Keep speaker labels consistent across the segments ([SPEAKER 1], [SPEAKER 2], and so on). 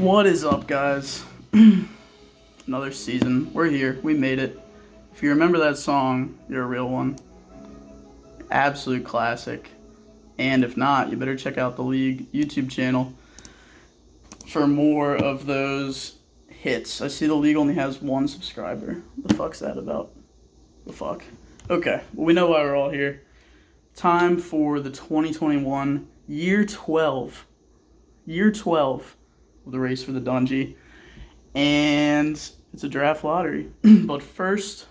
[SPEAKER 1] What is up, guys? Another season. We're here. We made it. If you remember that song, you're a real one. Absolute classic. And if not, you better check out the League YouTube channel for more of those hits. I see the League only has one subscriber. What the fuck's that about? The fuck? Okay, well, we know why we're all here. Time for the 2021 Year 12 of the race for the Dungey. And it's a draft lottery. But first,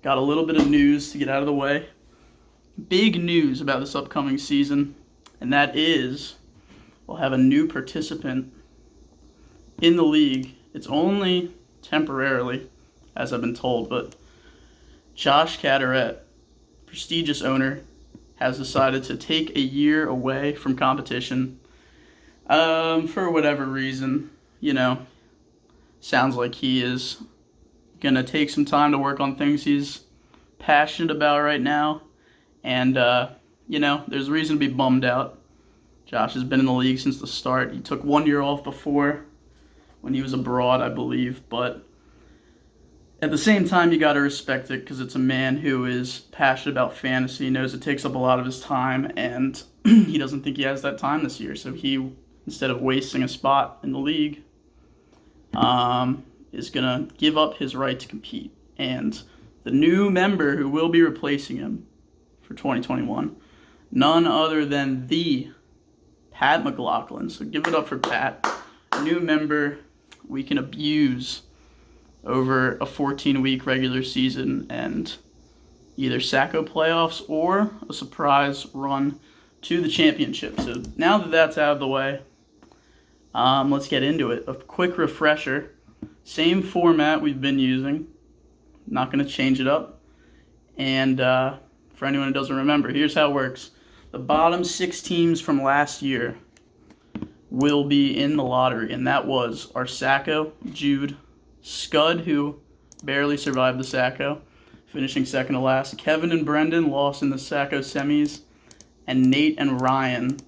[SPEAKER 1] got a little bit of news to get out of the way. Big news about this upcoming season, and that is we'll have a new participant in the league. It's only temporarily, as I've been told, but Josh Caderet, prestigious owner, has decided to take a year away from competition for whatever reason. You know, sounds like he is going to take some time to work on things he's passionate about right now. And, there's a reason to be bummed out. Josh has been in the league since the start. He took 1 year off before when he was abroad, I believe. But at the same time, you got to respect it because it's a man who is passionate about fantasy, knows it takes up a lot of his time, and he doesn't think he has that time this year. So he, instead of wasting a spot in the league, is going to give up his right to compete. And the new member who will be replacing him for 2021, none other than the Pat McLaughlin. So give it up for Pat, a new member we can abuse over a 14-week regular season and either Sacco playoffs or a surprise run to the championship. So now that that's out of the way, let's get into it. A quick refresher. Same format we've been using. Not going to change it up. And for anyone who doesn't remember, here's how it works. The bottom 6 teams from last year will be in the lottery, and that was our Sacco, Jude, Scud, who barely survived the Sacco, finishing second to last. Kevin and Brendan lost in the Sacco semis, and Nate and Ryan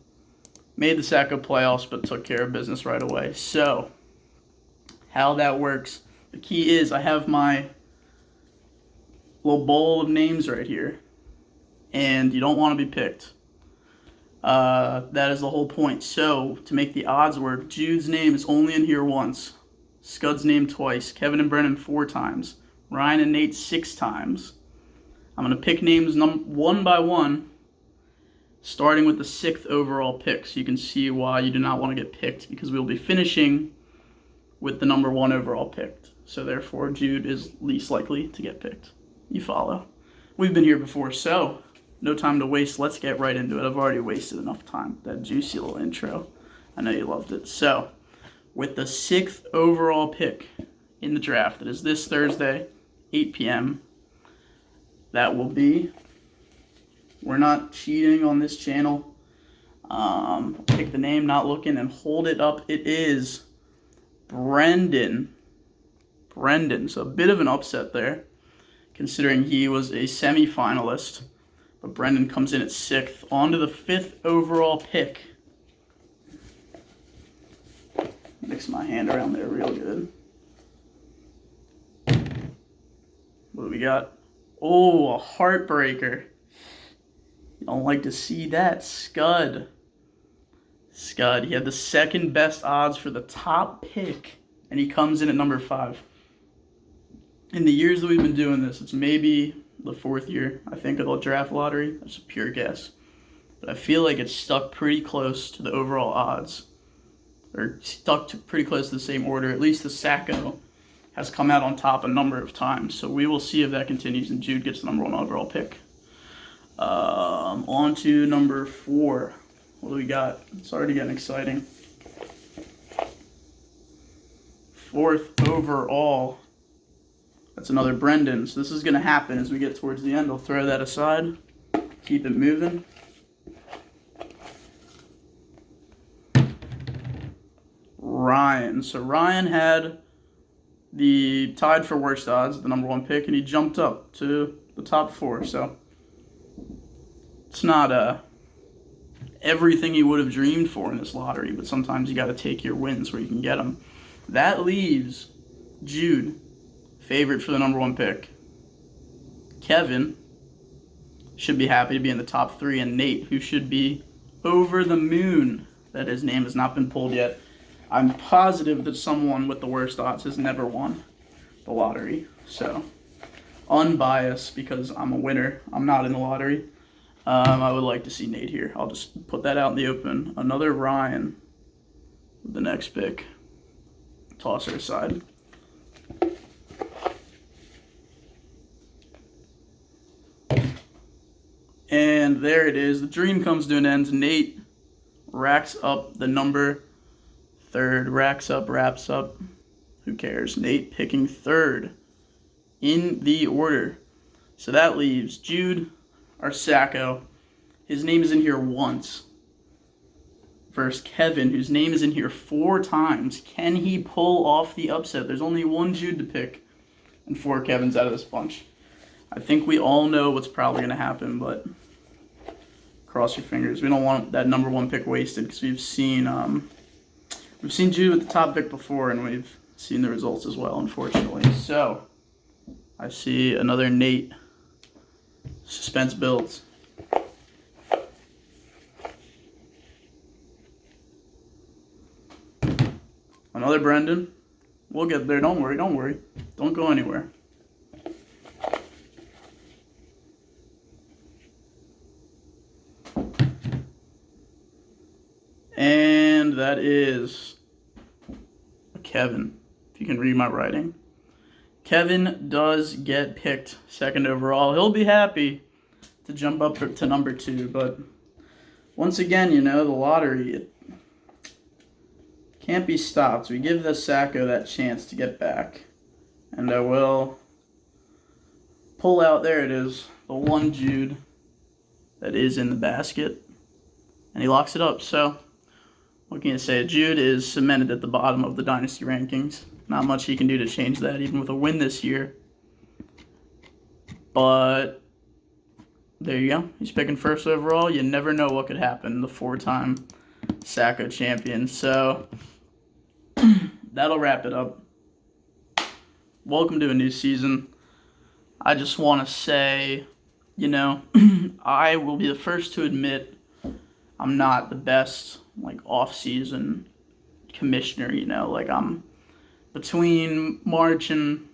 [SPEAKER 1] made the Sacco playoffs but took care of business right away. So, how that works, the key is I have my little bowl of names right here, and you don't want to be picked. That is the whole point. So, to make the odds work, Jude's name is only in here once. Scud's name twice. Kevin and Brennan 4 times. Ryan and Nate 6 times. I'm going to pick names one by one, starting with the 6th overall pick, so you can see why you do not want to get picked, because we'll be finishing with the number 1 overall picked. So therefore, Jude is least likely to get picked. You follow. We've been here before, so no time to waste. Let's get right into it. I've already wasted enough time. That juicy little intro. I know you loved it. So, with the 6th overall pick in the draft, that is this Thursday, 8 p.m., that will be, we're not cheating on this channel. Pick the name, not looking, and hold it up. It is Brendan. So a bit of an upset there, considering he was a semi-finalist. But Brendan comes in at 6th. On to the 5th overall pick. Mix my hand around there real good. What do we got? Oh, a heartbreaker. You don't like to see that. Scud. He had the 2nd best odds for the top pick, and he comes in at number 5. In the years that we've been doing this, it's maybe the 4th year, I think, of the draft lottery. That's a pure guess. But I feel like it's stuck pretty close to the overall odds, or stuck to pretty close to the same order. At least the Sacco has come out on top a number of times. So we will see if that continues and Jude gets the number 1 overall pick. On to number 4. What do we got? It's already getting exciting. 4th overall. That's another Brendan. So this is going to happen as we get towards the end. I'll throw that aside. Keep it moving. Ryan. So Ryan had the tied for worst odds, the number 1 pick, and he jumped up to the top 4. So it's not everything you would have dreamed for in this lottery, but sometimes you got to take your wins where you can get them. That leaves Jude, favorite for the number 1 pick. Kevin should be happy to be in the top 3, and Nate, who should be over the moon that his name has not been pulled yet. I'm positive that someone with the worst odds has never won the lottery. So, unbiased, because I'm a winner. I'm not in the lottery. I would like to see Nate here. I'll just put that out in the open. Another Ryan with the next pick. Toss her aside. And there it is. The dream comes to an end. Nate racks up the number 3rd. Wraps up. Who cares? Nate picking 3rd in the order. So that leaves Jude Arsaco. His name is in here once. Versus Kevin, whose name is in here 4 times. Can he pull off the upset? There's only 1 Jude to pick and 4 Kevins out of this bunch. I think we all know what's probably going to happen, but cross your fingers. We don't want that number 1 pick wasted, because we've seen Jude with the top pick before, and we've seen the results as well, unfortunately. So I see another Nate. Suspense builds. Another Brendan. We'll get there. Don't worry. Don't go anywhere. And that is Kevin, if you can read my writing. Kevin does get picked 2nd overall. He'll be happy to jump up to number 2, but once again, the lottery, it can't be stopped. We give the Sacco that chance to get back. And I will pull out, there it is, the 1 Jude that is in the basket. And he locks it up. So, what can you say? Jude is cemented at the bottom of the Dynasty rankings. Not much he can do to change that, even with a win this year. But there you go. He's picking 1st overall. You never know what could happen. The 4-time Sacco champion. So that'll wrap it up. Welcome to a new season. I just want to say, I will be the first to admit I'm not the best, off-season commissioner, I'm between March and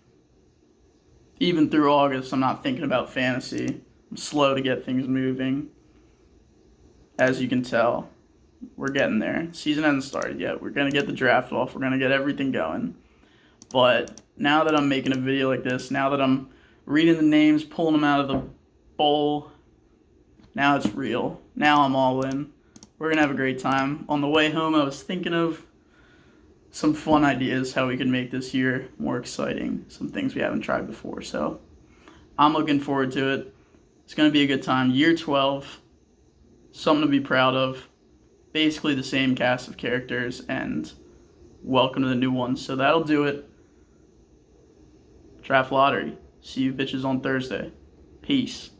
[SPEAKER 1] even through August, I'm not thinking about fantasy. I'm slow to get things moving. As you can tell, we're getting there. Season hasn't started yet. We're going to get the draft off. We're going to get everything going. But now that I'm making a video like this, now that I'm reading the names, pulling them out of the bowl, now it's real. Now I'm all in. We're going to have a great time. On the way home, I was thinking of some fun ideas how we can make this year more exciting. Some things we haven't tried before. So I'm looking forward to it. It's going to be a good time. Year 12. Something to be proud of. Basically the same cast of characters, and welcome to the new ones. So that'll do it. Draft Lottery. See you bitches on Thursday. Peace.